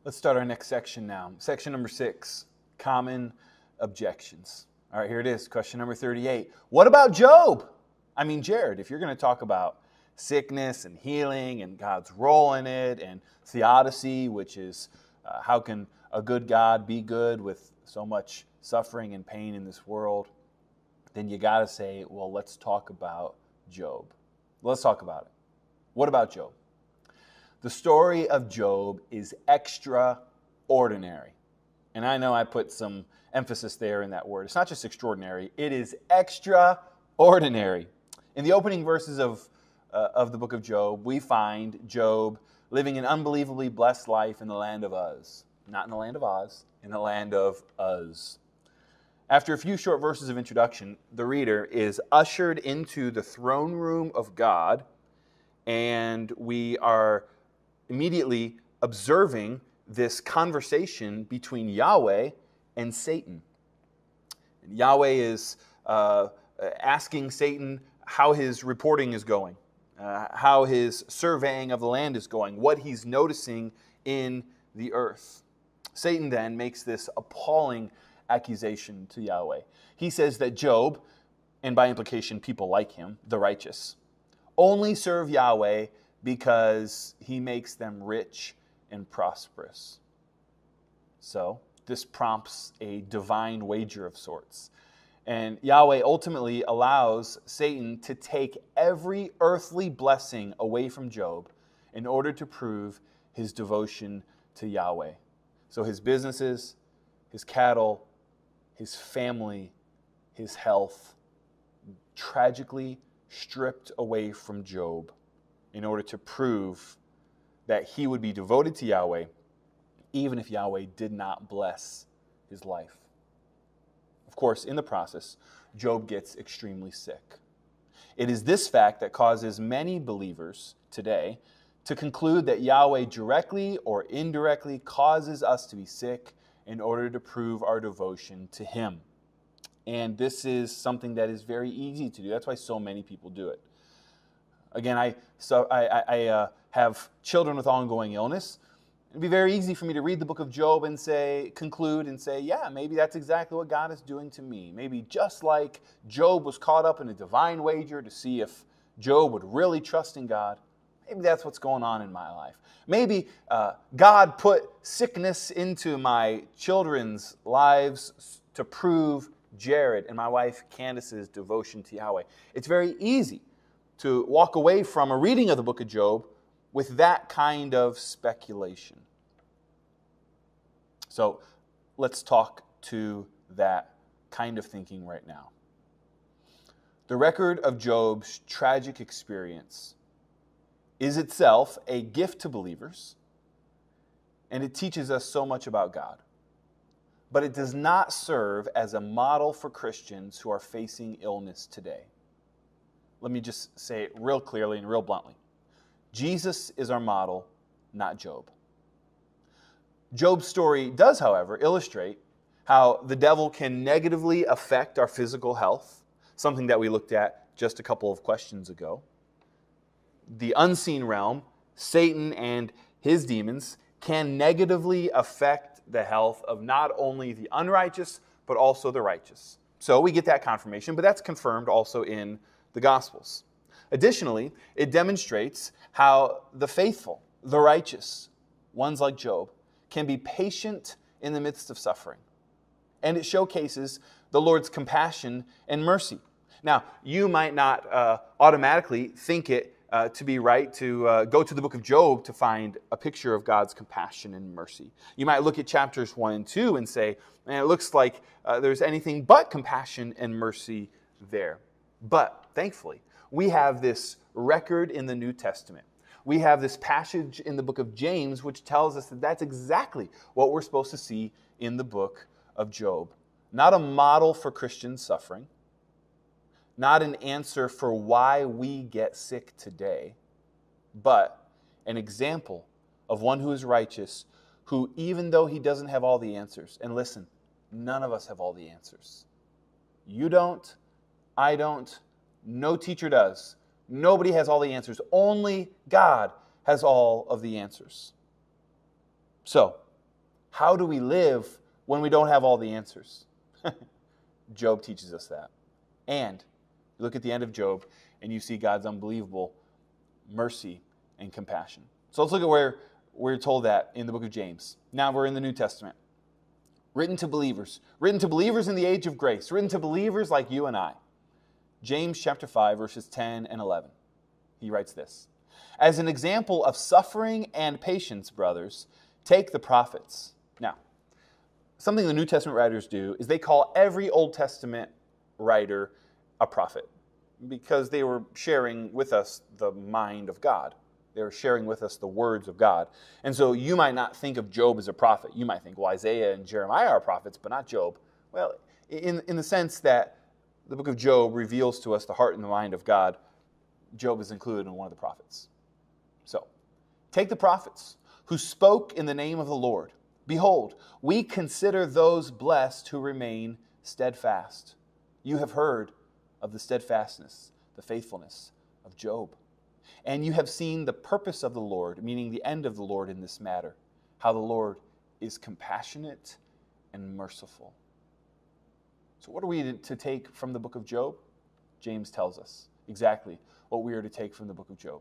Let's start our next section now. Section number 6, common objections. All right, here it is, question number 38. What about Job? I mean, Jared, if you're going to talk about sickness and healing and God's role in it and theodicy, which is how can a good God be good with so much suffering and pain in this world, then you got to say, well, let's talk about Job. Let's talk about it. What about Job? The story of Job is extraordinary. And I know I put some emphasis there in that word. It's not just extraordinary, it is extraordinary. In the opening verses of the book of Job, we find Job living an unbelievably blessed life in the land of Uz. Not in the land of Oz, in the land of Uz. After a few short verses of introduction, the reader is ushered into the throne room of God, and we are immediately observing this conversation between Yahweh and Satan. And Yahweh is asking Satan how his reporting is going, how his surveying of the land is going, what he's noticing in the earth. Satan then makes this appalling accusation to Yahweh. He says that Job, and by implication people like him, the righteous, only serve Yahweh because he makes them rich and prosperous. So this prompts a divine wager of sorts. And Yahweh ultimately allows Satan to take every earthly blessing away from Job in order to prove his devotion to Yahweh. So his businesses, his cattle, his family, his health, tragically stripped away from Job in order to prove that he would be devoted to Yahweh even if Yahweh did not bless his life. Of course, in the process, Job gets extremely sick. It is this fact that causes many believers today to conclude that Yahweh directly or indirectly causes us to be sick in order to prove our devotion to him. And this is something that is very easy to do. That's why so many people do it. Again, I have children with ongoing illness. It'd be very easy for me to read the book of Job and conclude and say, yeah, maybe that's exactly what God is doing to me. Maybe just like Job was caught up in a divine wager to see if Job would really trust in God, maybe that's what's going on in my life. Maybe God put sickness into my children's lives to prove Jared and my wife Candace's devotion to Yahweh. It's very easy to walk away from a reading of the book of Job with that kind of speculation. So let's talk to that kind of thinking right now. The record of Job's tragic experience is itself a gift to believers, and it teaches us so much about God. But it does not serve as a model for Christians who are facing illness today. Let me just say it real clearly and real bluntly. Jesus is our model, not Job. Job's story does, however, illustrate how the devil can negatively affect our physical health, something that we looked at just a couple of questions ago. The unseen realm, Satan and his demons, can negatively affect the health of not only the unrighteous, but also the righteous. So we get that confirmation, but that's confirmed also in the Gospels. Additionally, it demonstrates how the faithful, the righteous, ones like Job, can be patient in the midst of suffering. And it showcases the Lord's compassion and mercy. Now, you might not automatically think it to be right to go to the book of Job to find a picture of God's compassion and mercy. You might look at chapters 1 and 2 and say, man, it looks like there's anything but compassion and mercy there. But thankfully, we have this record in the New Testament. We have this passage in the book of James which tells us that that's exactly what we're supposed to see in the book of Job. Not a model for Christian suffering, not an answer for why we get sick today, but an example of one who is righteous, who even though he doesn't have all the answers, and listen, none of us have all the answers. You don't, I don't, no teacher does. Nobody has all the answers. Only God has all of the answers. So, How do we live when we don't have all the answers? Job teaches us that. And you look at the end of Job and you see God's unbelievable mercy and compassion. So let's look at where we're told that in the book of James. Now we're in the New Testament. Written to believers in the age of grace, written to believers like you and I. James chapter 5, verses 10 and 11. He writes this: as an example of suffering and patience, brothers, take the prophets. Now, something the New Testament writers do is they call every Old Testament writer a prophet because they were sharing with us the mind of God. They were sharing with us the words of God. And so you might not think of Job as a prophet. You might think, well, Isaiah and Jeremiah are prophets, but not Job. Well, in the sense that the book of Job reveals to us the heart and the mind of God, Job is included in one of the prophets. So, take the prophets who spoke in the name of the Lord. Behold, we consider those blessed who remain steadfast. You have heard of the steadfastness, the faithfulness of Job. And you have seen the purpose of the Lord, meaning the end of the Lord in this matter, how the Lord is compassionate and merciful. So what are we to take from the book of Job? James tells us exactly what we are to take from the book of Job.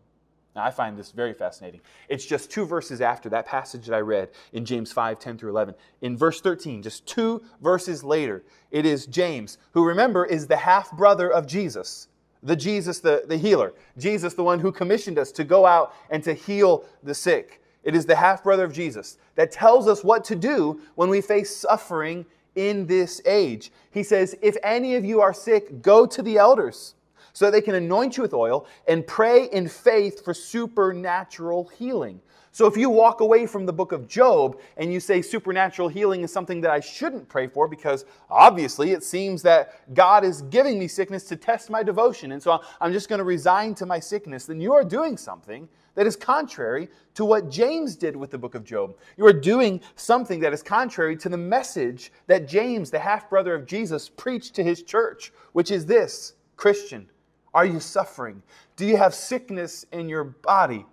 Now, I find this very fascinating. It's just 2 verses after that passage that I read in James 5, 10 through 11. In verse 13, just 2 verses later, it is James, who, remember, is the half-brother of Jesus. Jesus, the healer. Jesus, the one who commissioned us to go out and to heal the sick. It is the half-brother of Jesus that tells us what to do when we face suffering in this age. He says, if any of you are sick, go to the elders so that they can anoint you with oil and pray in faith for supernatural healing. So if you walk away from the book of Job and you say supernatural healing is something that I shouldn't pray for because obviously it seems that God is giving me sickness to test my devotion, and so I'm just going to resign to my sickness, then you are doing something that is contrary to what James did with the book of Job. You are doing something that is contrary to the message that James, the half-brother of Jesus, preached to his church, which is this: Christian, are you suffering? Do you have sickness in your body?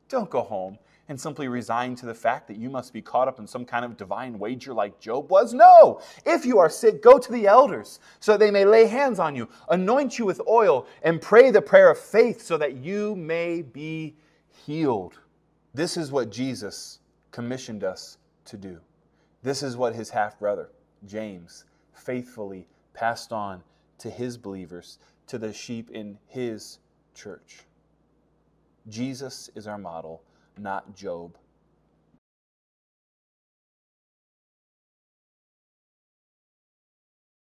Don't go home and simply resign to the fact that you must be caught up in some kind of divine wager like Job was. No! If you are sick, go to the elders so they may lay hands on you, anoint you with oil, and pray the prayer of faith so that you may be healed. This is what Jesus commissioned us to do. This is what his half-brother, James, faithfully passed on to his believers, to the sheep in his church. Jesus is our model, not Job